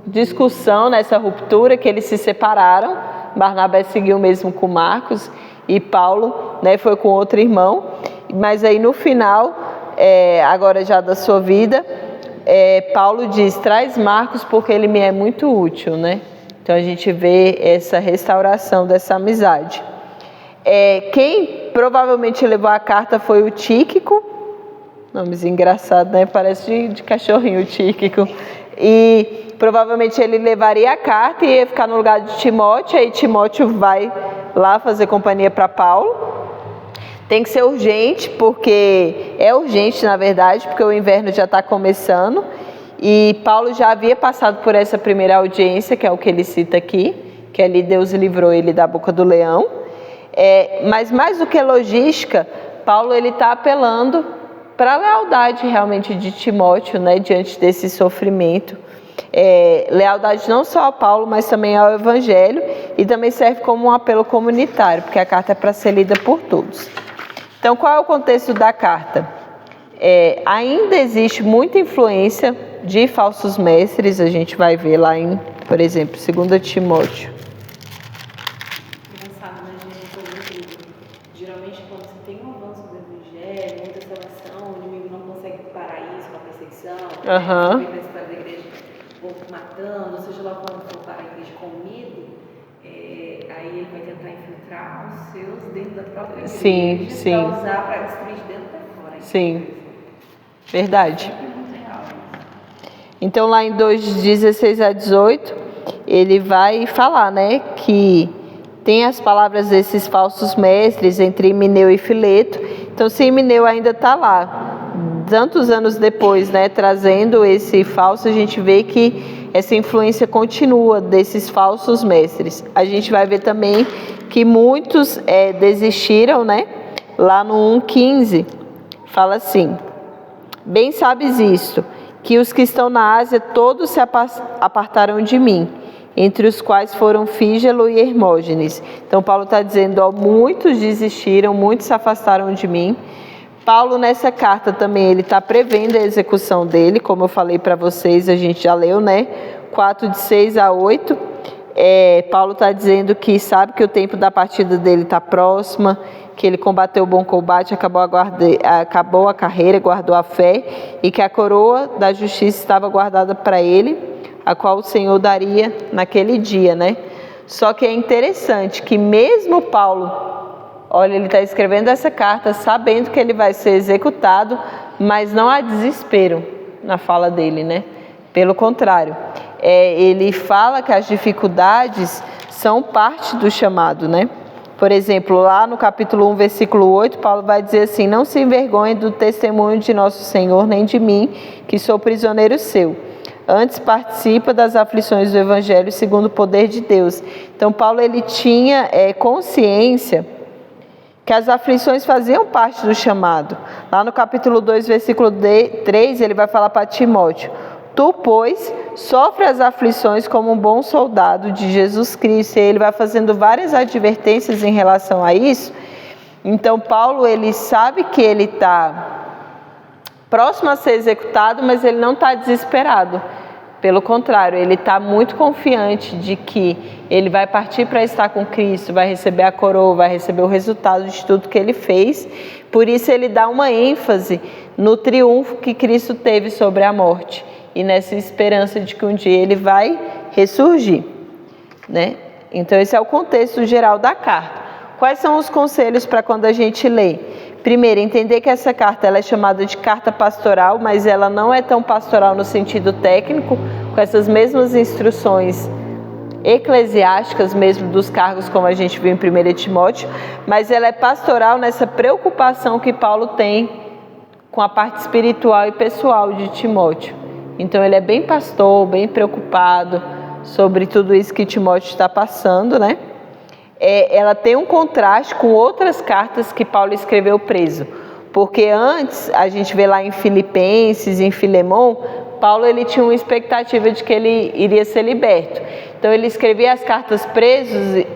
discussão, nessa ruptura, que eles se separaram. Barnabé seguiu mesmo com Marcos e Paulo, né, foi com outro irmão. Mas aí no final, agora já da sua vida, Paulo diz: traz Marcos porque ele me é muito útil, né? Então a gente vê essa restauração dessa amizade. Quem provavelmente levou a carta foi o Tíquico. Nomes engraçados, né? Parece de cachorrinho, o Tíquico. E provavelmente ele levaria a carta e ia ficar no lugar de Timóteo. Aí Timóteo vai lá fazer companhia para Paulo. Tem que ser urgente, porque é urgente na verdade, porque o inverno já está começando. E Paulo já havia passado por essa primeira audiência, que é o que ele cita aqui, que ali Deus livrou ele da boca do leão. Mas mais do que logística, Paulo está apelando para a lealdade realmente de Timóteo, né, diante desse sofrimento. Lealdade não só a Paulo, mas também ao Evangelho, e também serve como um apelo comunitário, porque a carta é para ser lida por todos. Então, qual é o contexto da carta? Ainda existe muita influência de falsos mestres, a gente vai ver lá em, por exemplo, 2 Timóteo. Engraçado, né, gente? Geralmente, quando você tem um avanço do Evangelho, muita salvação, o inimigo não consegue parar isso com a perseguição, Aham. né? Você vê na história da igreja, o povo matando, ou seja lá quando for parar a igreja com medo, aí ele vai tentar infiltrar os seus dentro da própria igreja. Sim. Para usar para destruir de dentro para fora. Sim, verdade. Então lá em 2:16 a 18, ele vai falar, né, que tem as palavras desses falsos mestres entre Himeneu e Fileto. Então se Himeneu ainda está lá, tantos anos depois, né, trazendo esse falso, a gente vê que essa influência continua desses falsos mestres. A gente vai ver também que muitos desistiram, né? Lá no 1:15, fala assim: bem sabes isto, que os que estão na Ásia todos se apartaram de mim, entre os quais foram Fígelo e Hermógenes. Então Paulo está dizendo, muitos desistiram, muitos se afastaram de mim. Paulo nessa carta também, ele está prevendo a execução dele, como eu falei para vocês, a gente já leu, né? 4:6 a 8. Paulo está dizendo que sabe que o tempo da partida dele está próxima, que ele combateu o bom combate, acabou a carreira, guardou a fé, e que a coroa da justiça estava guardada para ele, a qual o Senhor daria naquele dia, né? Só que é interessante que mesmo Paulo, olha, ele está escrevendo essa carta sabendo que ele vai ser executado, mas não há desespero na fala dele, né? Pelo contrário, ele fala que as dificuldades são parte do chamado, né? Por exemplo, lá no capítulo 1, versículo 8, Paulo vai dizer assim: não se envergonhe do testemunho de nosso Senhor, nem de mim, que sou prisioneiro seu. Antes participa das aflições do Evangelho segundo o poder de Deus. Então, Paulo ele tinha consciência que as aflições faziam parte do chamado. Lá no capítulo 2, versículo 3, ele vai falar para Timóteo: tu, pois, sofre as aflições como um bom soldado de Jesus Cristo. E ele vai fazendo várias advertências em relação a isso. Então, Paulo, ele sabe que ele está próximo a ser executado, mas ele não está desesperado. Pelo contrário, ele está muito confiante de que ele vai partir para estar com Cristo, vai receber a coroa, vai receber o resultado de tudo que ele fez. Por isso ele dá uma ênfase no triunfo que Cristo teve sobre a morte e nessa esperança de que um dia ele vai ressurgir, né? Então esse é o contexto geral da carta. Quais são os conselhos para quando a gente lê? Primeiro, entender que essa carta ela é chamada de carta pastoral, mas ela não é tão pastoral no sentido técnico, com essas mesmas instruções eclesiásticas mesmo dos cargos, como a gente viu em 1 Timóteo, mas ela é pastoral nessa preocupação que Paulo tem com a parte espiritual e pessoal de Timóteo. Então ele é bem pastor, bem preocupado sobre tudo isso que Timóteo está passando, né? Ela tem um contraste com outras cartas que Paulo escreveu preso, porque antes, a gente vê lá em Filipenses, em Filemão, Paulo ele tinha uma expectativa de que ele iria ser liberto. Então ele escrevia as cartas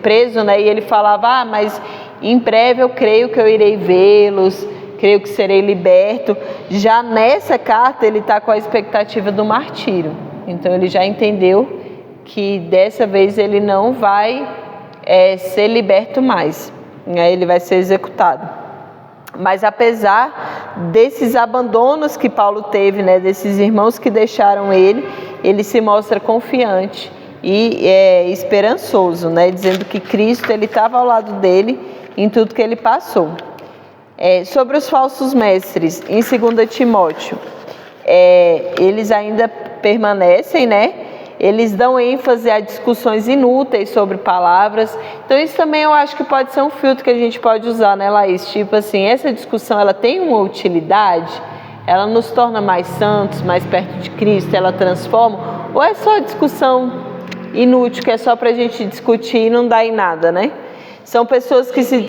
preso, né, e ele falava: mas em breve eu creio que eu irei vê-los, creio que serei liberto. Já nessa carta ele está com a expectativa do martírio, então ele já entendeu que dessa vez ele não vai ser liberto mais, né? Ele vai ser executado. Mas apesar desses abandonos que Paulo teve, né, desses irmãos que deixaram ele se mostra confiante e esperançoso, né, dizendo que Cristo ele estava ao lado dele em tudo que ele passou. Sobre os falsos mestres, em 2 Timóteo, eles ainda permanecem, né? Eles dão ênfase a discussões inúteis sobre palavras. Então isso também eu acho que pode ser um filtro que a gente pode usar, né, Laís? Tipo assim, essa discussão ela tem uma utilidade? Ela nos torna mais santos, mais perto de Cristo? Ela transforma? Ou é só discussão inútil, que é só pra gente discutir e não dá em nada, né? São pessoas que se...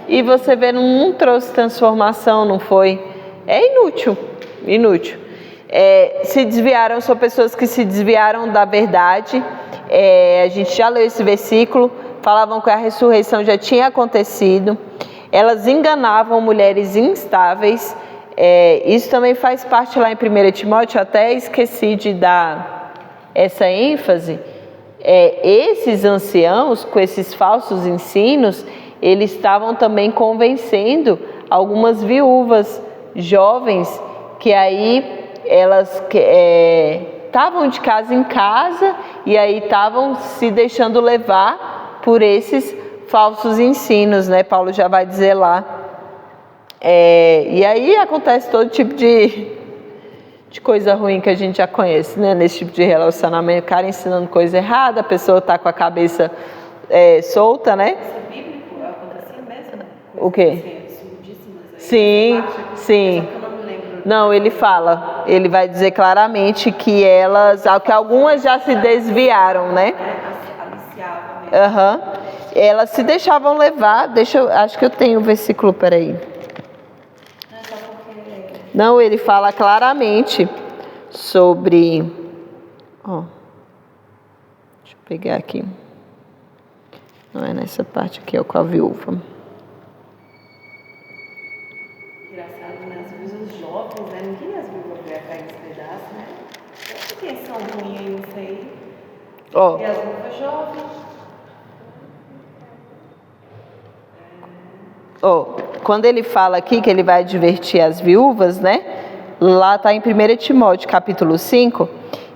E você vê, não trouxe transformação, não foi? É inútil. Se desviaram, são pessoas que se desviaram da verdade. A gente já leu esse versículo, falavam que a ressurreição já tinha acontecido. Elas enganavam mulheres instáveis. Isso também faz parte lá em 1 Timóteo, até esqueci de dar essa ênfase. Esses anciãos, com esses falsos ensinos, eles estavam também convencendo algumas viúvas jovens que aí elas estavam de casa em casa e aí estavam se deixando levar por esses falsos ensinos, né? Paulo já vai dizer lá. E aí acontece todo tipo de coisa ruim que a gente já conhece, né? Nesse tipo de relacionamento, o cara ensinando coisa errada, a pessoa está com a cabeça solta, né? Isso é bíblico? Acontecia mesmo? O quê? Sim. Não, ele vai dizer claramente que algumas já se desviaram, né? Elas se deixavam levar, acho que eu tenho o versículo, peraí. Não, ele fala claramente sobre, deixa eu pegar aqui, não é nessa parte aqui, com a viúva. Ó, E as viúvas jovens. ó, quando ele fala aqui que ele vai advertir as viúvas, né? Lá está em 1 Timóteo, capítulo 5,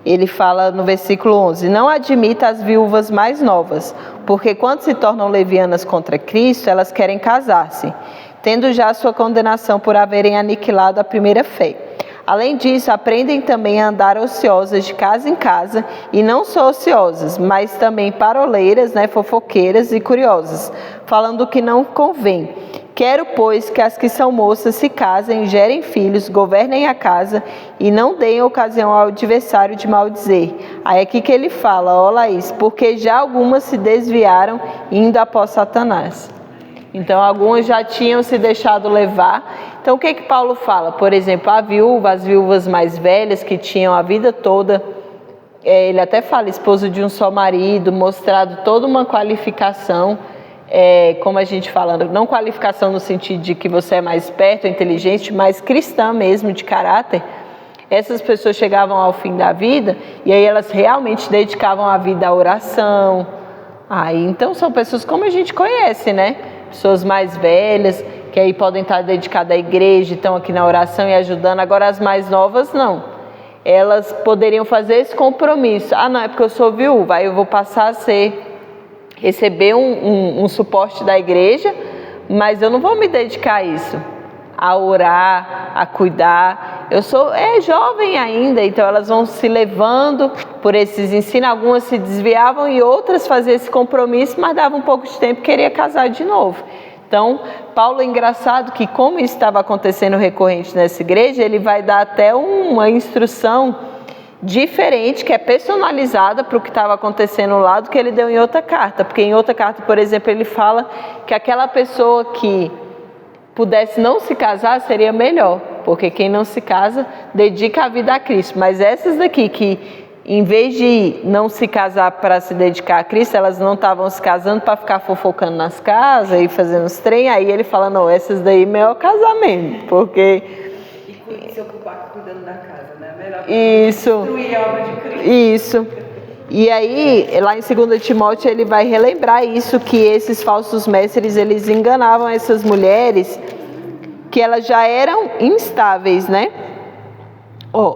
ele fala no versículo 11: não admita as viúvas mais novas, porque quando se tornam levianas contra Cristo, elas querem casar-se, tendo já sua condenação por haverem aniquilado a primeira fé. Além disso, aprendem também a andar ociosas de casa em casa, e não só ociosas, mas também paroleiras, né, fofoqueiras e curiosas, falando o que não convém. Quero, pois, que as que são moças se casem, gerem filhos, governem a casa e não deem ocasião ao adversário de maldizer. Aí é aqui que ele fala, ó Laís, porque já algumas se desviaram indo após Satanás. Então, algumas já tinham se deixado levar. Então, o que Paulo fala? Por exemplo, as viúvas mais velhas que tinham a vida toda, ele até fala, esposo de um só marido, mostrado toda uma qualificação, como a gente fala, não qualificação no sentido de que você é mais esperto, inteligente, mas cristã mesmo, de caráter. Essas pessoas chegavam ao fim da vida e aí elas realmente dedicavam a vida à oração. Então são pessoas como a gente conhece, né? Pessoas mais velhas, que aí podem estar dedicadas à igreja, estão aqui na oração e ajudando. Agora as mais novas não. Elas poderiam fazer esse compromisso. Não, é porque eu sou viúva, aí eu vou passar a receber um suporte da igreja, mas eu não vou me dedicar a isso, a orar, a cuidar. Eu sou jovem ainda, então elas vão se levando por esses ensinos. Algumas se desviavam e outras faziam esse compromisso, mas dava um pouco de tempo e queria casar de novo. Então, Paulo é engraçado que, como isso estava acontecendo recorrente nessa igreja, ele vai dar até uma instrução diferente, que é personalizada para o que estava acontecendo lá, do que ele deu em outra carta. Porque em outra carta, por exemplo, ele fala que aquela pessoa que pudesse não se casar seria melhor, porque quem não se casa dedica a vida a Cristo. Mas essas daqui que, em vez de não se casar para se dedicar a Cristo, elas não estavam se casando para ficar fofocando nas casas e fazendo os trem. Aí ele fala, não, essas daí é melhor casamento, porque... E se ocupar cuidando da casa, né? Melhor isso, destruir a obra de Cristo. Isso. E aí, lá em 2 Timóteo, ele vai relembrar isso, que esses falsos mestres, eles enganavam essas mulheres, que elas já eram instáveis, né?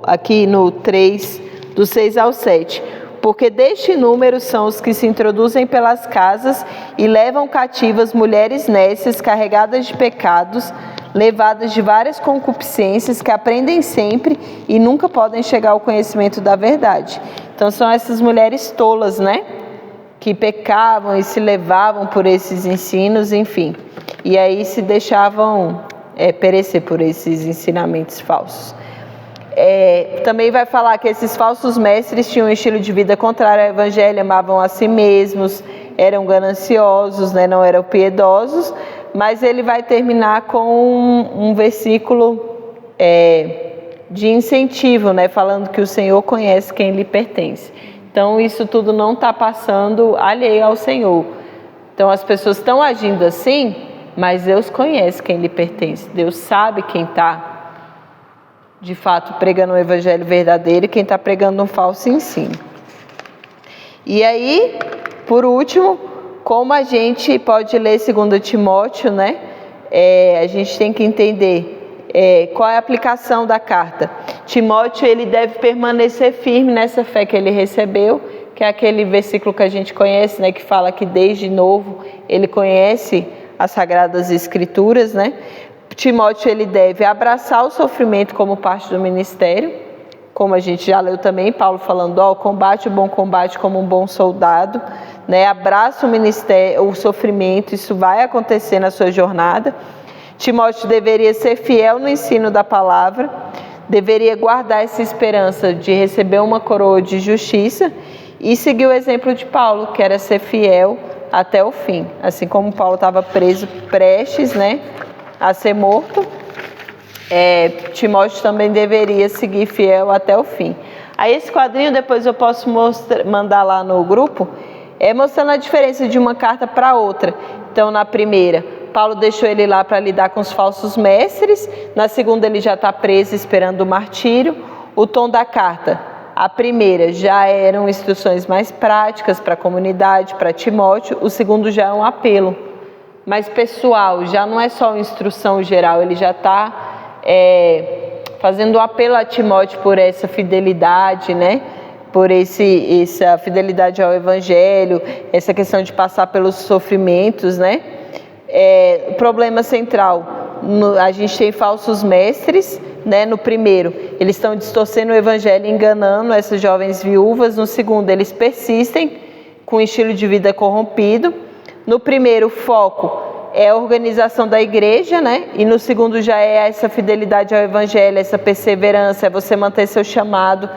Aqui no 3, do 6 ao 7. Porque deste número são os que se introduzem pelas casas e levam cativas mulheres nécias, carregadas de pecados, levadas de várias concupiscências, que aprendem sempre e nunca podem chegar ao conhecimento da verdade. Então são essas mulheres tolas, né? Que pecavam e se levavam por esses ensinos, enfim. E aí se deixavam perecer por esses ensinamentos falsos. Também vai falar que esses falsos mestres tinham um estilo de vida contrário ao evangelho, amavam a si mesmos, eram gananciosos, né? Não eram piedosos. Mas ele vai terminar com um versículo de incentivo, né? Falando que o Senhor conhece quem lhe pertence. Então, isso tudo não está passando alheio ao Senhor. Então, as pessoas estão agindo assim, mas Deus conhece quem lhe pertence. Deus sabe quem está, de fato, pregando o evangelho verdadeiro e quem está pregando um falso ensino. E aí, por último, como a gente pode ler 2 Timóteo, né? A gente tem que entender qual é a aplicação da carta. Timóteo, ele deve permanecer firme nessa fé que ele recebeu, que é aquele versículo que a gente conhece, né? Que fala que desde novo ele conhece as Sagradas Escrituras, né? Timóteo, ele deve abraçar o sofrimento como parte do ministério, como a gente já leu também, Paulo falando, combate o bom combate como um bom soldado, né? Abraça o ministério, o sofrimento, isso vai acontecer na sua jornada. Timóteo deveria ser fiel no ensino da palavra, deveria guardar essa esperança de receber uma coroa de justiça e seguir o exemplo de Paulo, que era ser fiel até o fim. Assim como Paulo estava preso, prestes, né, a ser morto, Timóteo também deveria seguir fiel até o fim. Aí esse quadrinho depois eu posso mandar lá no grupo, mostrando a diferença de uma carta para outra. Então, na primeira, Paulo deixou ele lá para lidar com os falsos mestres. Na segunda, ele já está preso esperando o martírio. O tom da carta A primeira já eram instruções mais práticas para a comunidade, para Timóteo. O segundo já é um apelo mais pessoal, já não é só uma instrução geral, ele já está fazendo um apelo a Timóteo por essa fidelidade, né? Por essa fidelidade ao Evangelho, essa questão de passar pelos sofrimentos, né? O problema central, a gente tem falsos mestres, né? No primeiro, eles estão distorcendo o Evangelho, enganando essas jovens viúvas. No segundo, eles persistem com um estilo de vida corrompido. No primeiro, o foco é a organização da igreja, né? E no segundo já é essa fidelidade ao Evangelho, essa perseverança, é você manter seu chamado,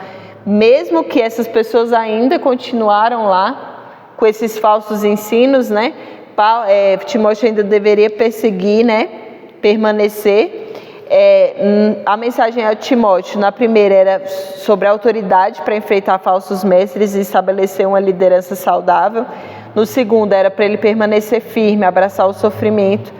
mesmo que essas pessoas ainda continuaram lá com esses falsos ensinos, né? Timóteo ainda deveria perseguir, né? Permanecer. A mensagem a Timóteo, na primeira, era sobre a autoridade para enfrentar falsos mestres e estabelecer uma liderança saudável. No segundo, era para ele permanecer firme, abraçar o sofrimento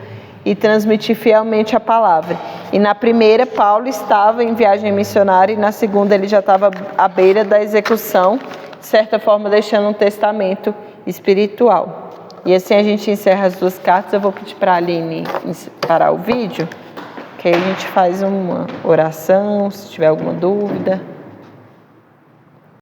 e transmitir fielmente a palavra. E na primeira, Paulo estava em viagem missionária, e na segunda ele já estava à beira da execução, de certa forma deixando um testamento espiritual. E assim a gente encerra as duas cartas. Eu vou pedir para a Aline parar o vídeo, que aí a gente faz uma oração, se tiver alguma dúvida.